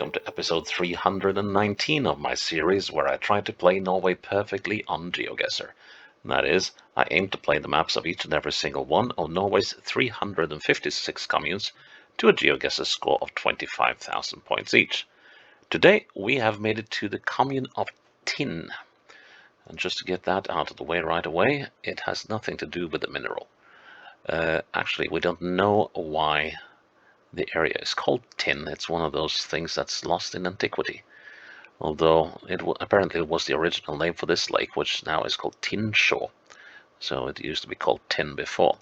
welcome to episode 319 of my series where I try to play Norway perfectly on Geoguessr. That is, I aim to play the maps of each and every single one of Norway's 356 communes to a Geoguessr score of 25,000 points each. Today we have made it to the commune of Tinn. And just to get that out of the way right away, it has nothing to do with the mineral. Actually, we don't know why the area is called Tinn. It's one of those things that's lost in antiquity. Although apparently it was the original name for this lake, which now is called Tinn Shore. So it used to be called Tinn before,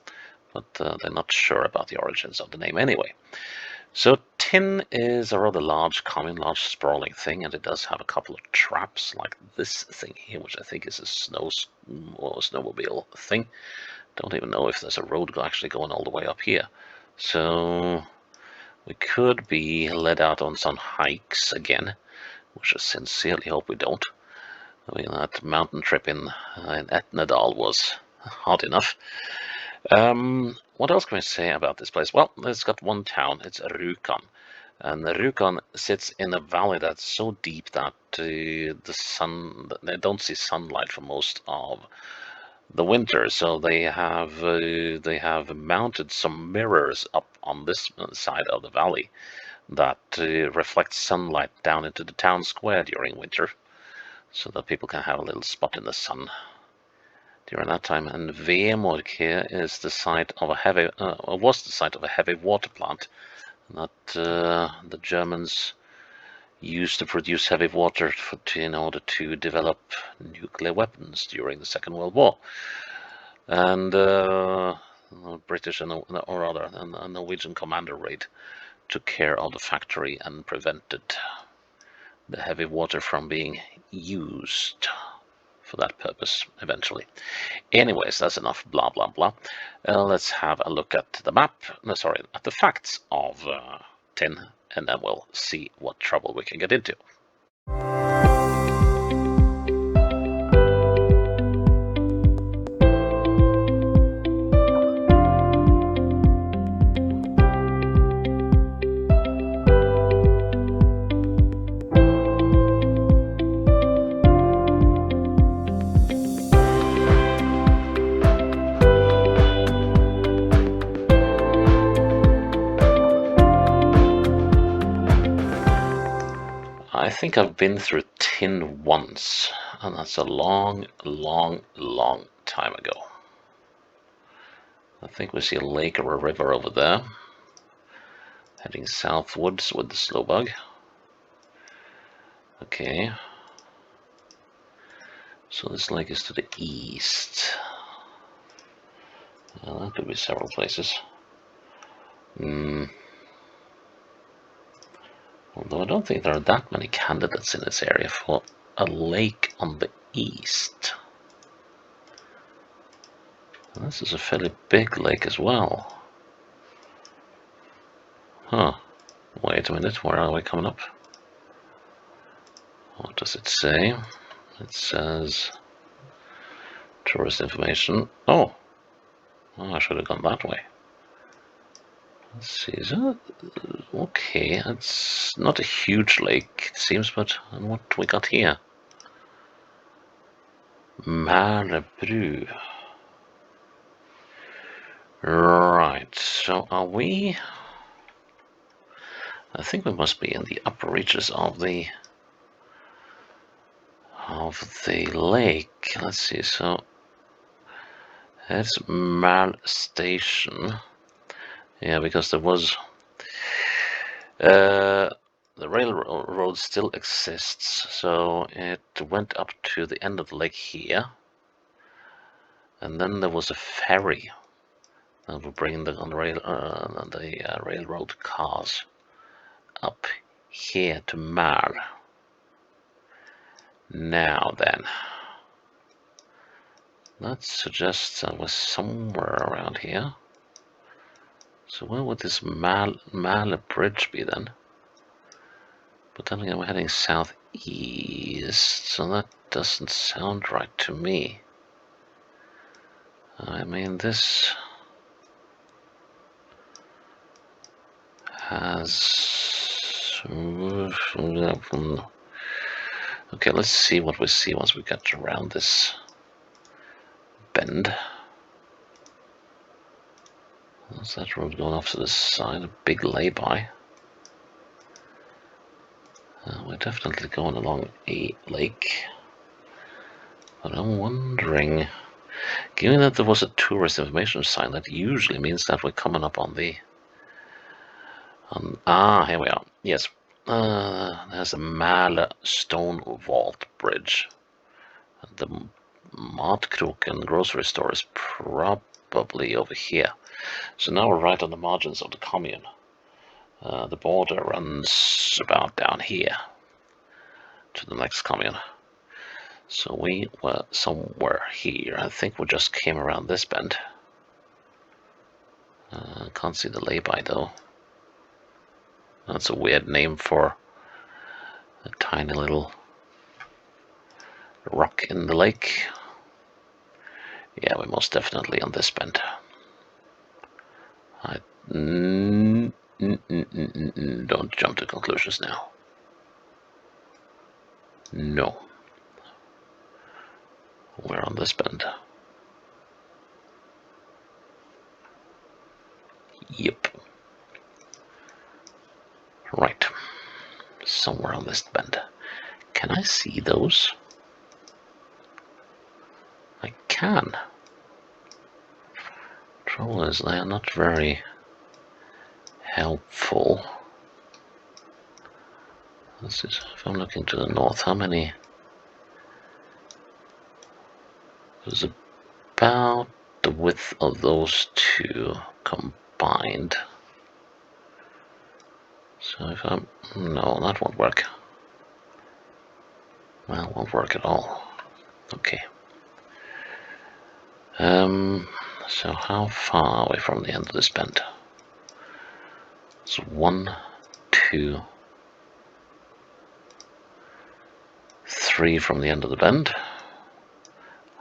but they're not sure about the origins of the name anyway. So Tinn is a rather large commune, large sprawling thing, and it does have a couple of traps like this thing here, which I think is a snowmobile thing. Don't even know if there's a road actually going all the way up here. So we could be led out on some hikes again, which I sincerely hope we don't. I mean, that mountain trip in Etnedal was hard enough. What else can we say about this place? Well, it's got one town. It's Rjukan. And Rjukan sits in a valley that's so deep that they don't see sunlight for most of the winter, so they have mounted some mirrors up on this side of the valley that reflect sunlight down into the town square during winter, so that people can have a little spot in the sun during that time. And Vemork here is the site of was the site of a heavy water plant that the Germans used to produce heavy water in order to develop nuclear weapons during the Second World War. And British and a Norwegian commander raid took care of the factory and prevented the heavy water from being used for that purpose eventually. Anyways, that's enough blah blah blah. Let's have a look at the map. At the facts of Tinn, and then we'll see what trouble we can get into. I think I've been through Tinn once, and that's a long, long, long time ago. I think we see a lake or a river over there, heading southwards with the slow bug. Okay, so this lake is to the east. Well, that could be several places. Although I don't think there are that many candidates in this area for a lake on the east. And this is a fairly big lake as well. Huh. Wait a minute, where are we coming up? What does it say? It says tourist information. Oh, I should have gone that way. Let's see, is that okay? It's not a huge lake, it seems, but what we got here? Mælebru. Right, so are we? I think we must be in the upper reaches of the lake. Let's see, so it's Mal Station. Yeah, because there was the railroad still exists, so it went up to the end of the lake here, and then there was a ferry that would bring the railroad cars up here to Mal. Now then, that suggests I was somewhere around here. So where would this Male Bridge be then? But then again, we're heading southeast, so that doesn't sound right to me. I mean, this has Okay, let's see what we see once we get around this bend. What's that road going off to the side? A big lay-by. We're definitely going along a lake. But I'm wondering, given that there was a tourist information sign, that usually means that we're coming up on the... here we are. Yes. There's a Male stone vault bridge. The Matkroken grocery store is probably over here. So now we're right on the margins of the commune. The border runs about down here to the next commune. So we were somewhere here. I think we just came around this bend. Can't see the lay-by though. That's a weird name for a tiny little rock in the lake. Yeah, we're most definitely on this bend. Don't jump to conclusions now. No. We're on this bend. Yep. Right. Somewhere on this bend. Can I see those? I can. Trouble is, they are not very helpful. This is, if I'm looking to the north, how many? There's about the width of those two combined. So if I'm... no, that won't work. Well, it won't work at all. Okay. So how far away from the end of this bend? It's 1, 2, 3 from the end of the bend.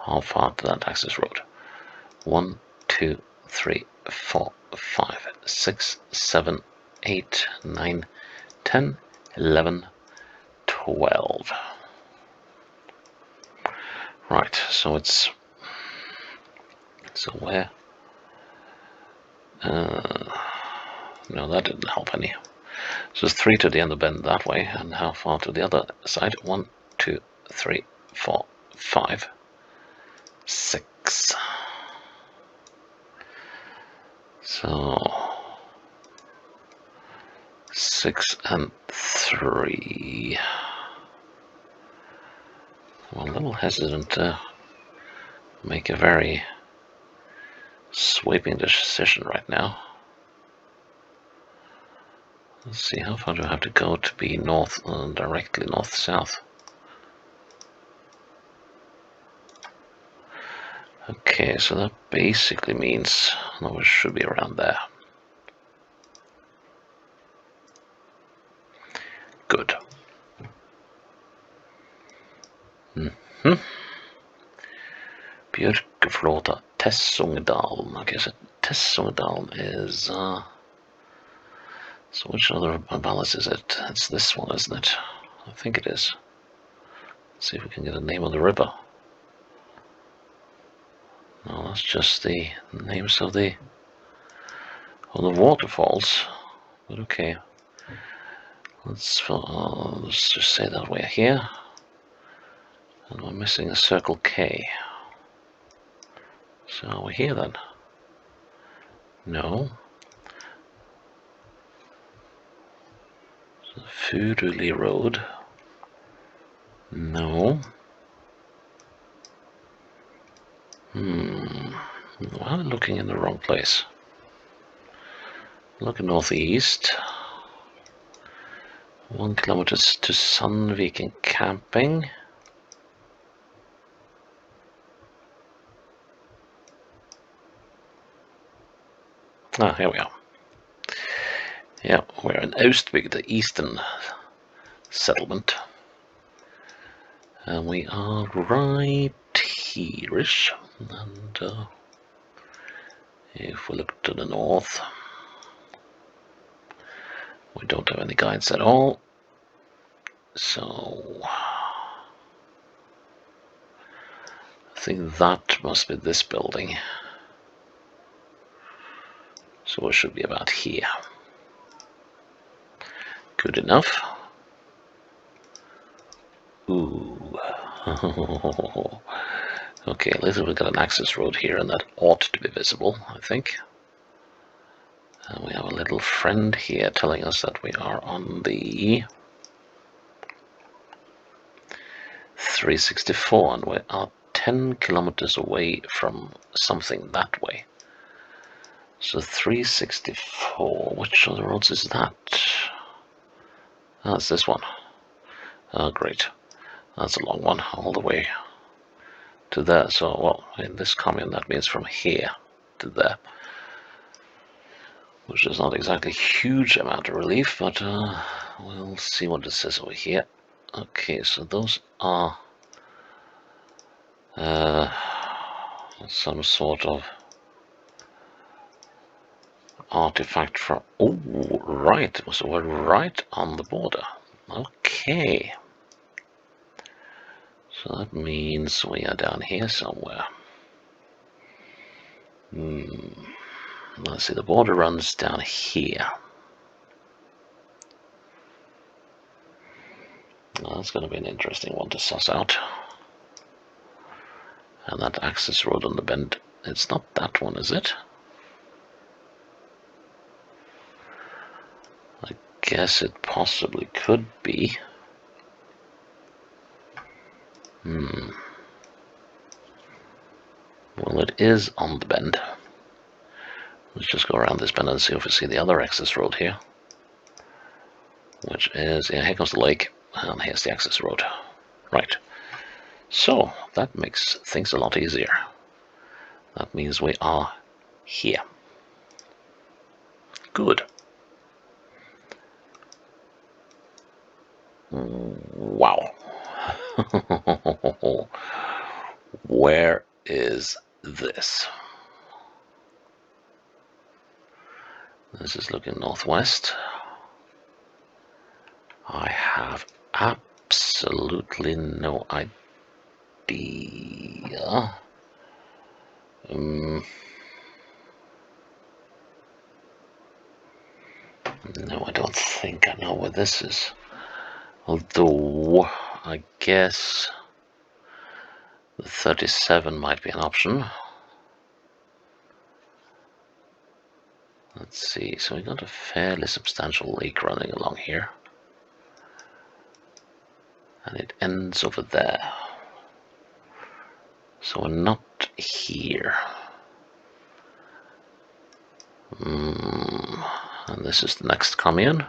How far to that access road? 1, 2, 3, 4, 5, 6, 7, 8, 9, 10, 11, 12. Right, so it's... so where? No, that didn't help any. So 3 to the end of the bend that way, and how far to the other side? 1, 2, 3, 4, 5, 6. So 6 and 3. I'm a little hesitant to make a very sweeping decision right now. Let's see, how far do I have to go to be north, directly north-south? Okay, so that basically means that we should be around there. Good. Björkeflåta, Tessungedalen. Okay, so Tessungedalen is... so which other ballast is it? It's this one, isn't it? I think it is. Let's see if we can get a name of the river. No, that's just the names of the waterfalls. But okay. Let's just say that we're here. And we're missing a circle K. So are we here then? No. So Furuli Road. No. I'm looking in the wrong place. Look northeast. 1 kilometer to Sandviken camping. Here we are. Yeah, we're in Ostbygd, the eastern settlement. And we are right here-ish. And if we look to the north, we don't have any guides at all. So I think that must be this building. So it should be about here. Good enough. Ooh. Okay, at least we've got an access road here, and that ought to be visible, I think. And we have a little friend here telling us that we are on the 364, and we are 10 kilometers away from something that way. So 364, which of the roads is that? Oh, it's this one. Oh, great. That's a long one, all the way to there. So, well, in this commune, that means from here to there. Which is not exactly a huge amount of relief, but we'll see what it says over here. Okay, so those are some sort of artifact from... Oh, right, so we're right on the border. Okay. So that means we are down here somewhere. Let's see, the border runs down here. Well, that's going to be an interesting one to suss out. And that access road on the bend, it's not that one, is it? I guess it possibly could be. Well, it is on the bend. Let's just go around this bend and see if we see the other access road here. Which is, yeah, here comes the lake, and here's the access road. Right. So, that makes things a lot easier. That means we are here. Good. Wow. Where is this? This is looking northwest. I have absolutely no idea. No, I don't think I know where this is. Although, I guess the 37 might be an option. Let's see, so we got a fairly substantial lake running along here. And it ends over there. So we're not here. And this is the next commune.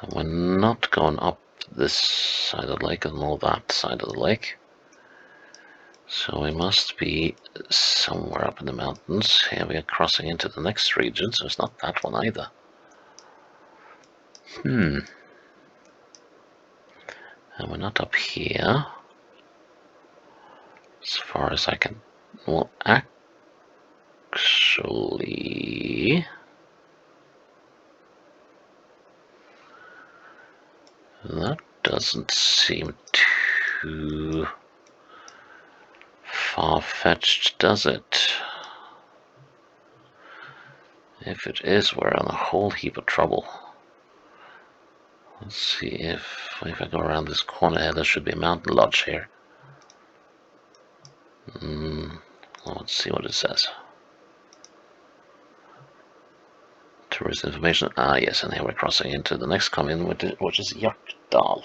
And we're not going up this side of the lake and all that side of the lake. So we must be somewhere up in the mountains. Here we are crossing into the next region, so it's not that one either. And we're not up here. As far as I can... Well, actually... That doesn't seem too far-fetched, does it? If it is, we're in a whole heap of trouble. Let's see if I go around this corner here, there should be a mountain lodge here. Let's see what it says. Tourist information. Ah, yes, and here we're crossing into the next commune, which is Hjartdal.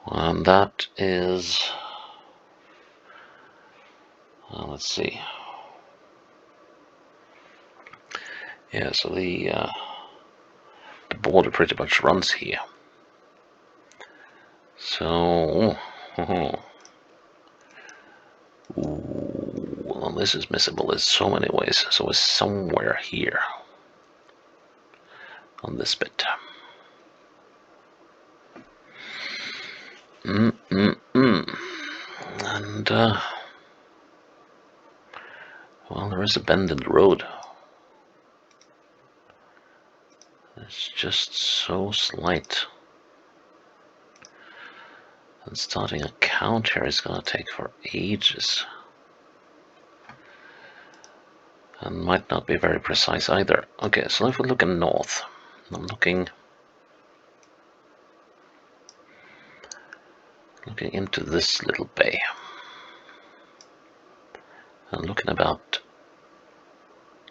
And that is... let's see. Yeah, so the border pretty much runs here. So... well, this is missable in so many ways. So it's somewhere here. On this bit. And well, there is a bend in the road. There It's just so slight. And starting a count here is going to take for ages. And might not be very precise either. Okay, so if we look in north, I'm looking into this little bay. And looking about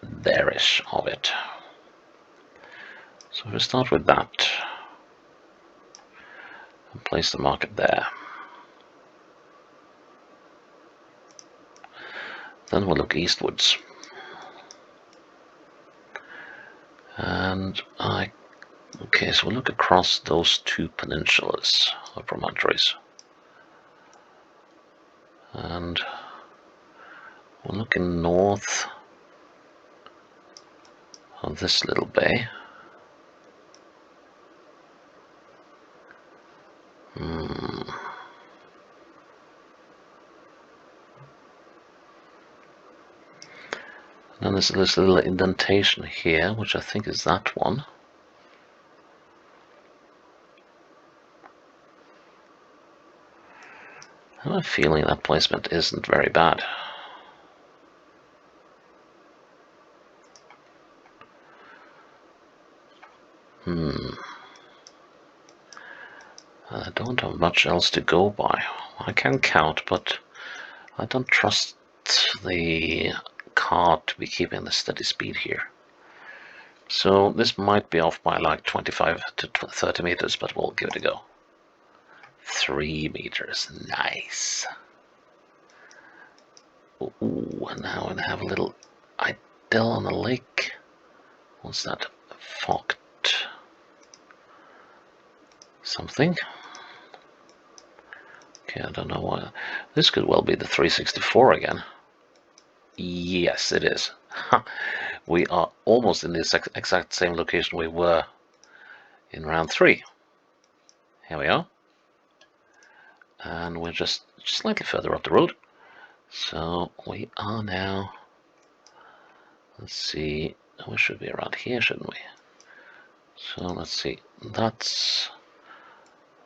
there-ish of it. So if we start with that and place the market there. Then we'll look eastwards. And okay, so we'll look across those two peninsulas or promontories. And we're looking north of this little bay. Then there's this little indentation here, which I think is that one. I have a feeling that placement isn't very bad. I don't have much else to go by. I can count, but I don't trust the card to be keeping the steady speed here. So this might be off by like 25 to 30 meters, but we'll give it a go. 3 meters, nice. Ooh, and now I have a little idyll on the lake. What's that? Fogged something. Okay, I don't know why. This could well be the 364 again. Yes, it is. We are almost in the exact same location we were in round 3. Here we are. And we're just slightly further up the road. So we are now, let's see, we should be around here, shouldn't we? So let's see, let's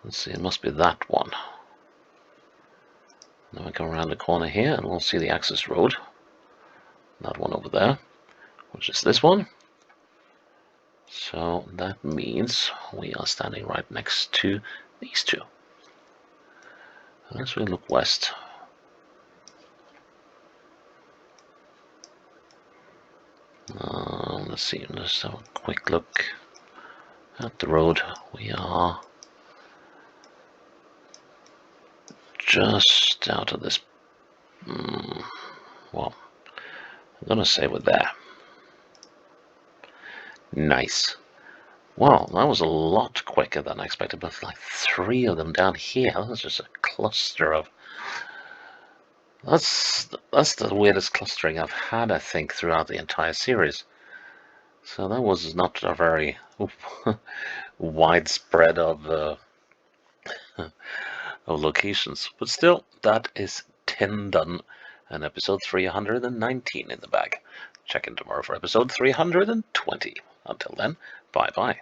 see, it must be that one. Then we come around the corner here and we'll see the access road. That one over there, which is this one. So that means we are standing right next to these two. Let's really look west. Let's see, let's have a quick look at the road. We are just out of this, well, I'm gonna say we're there. Nice. Wow, that was a lot quicker than I expected, but like 3 of them down here. That's just a cluster of... That's the weirdest clustering I've had, I think, throughout the entire series. So that was not a very widespread of locations. But still, that is Tinn done, and episode 319 in the bag. Check in tomorrow for episode 320. Until then, bye-bye.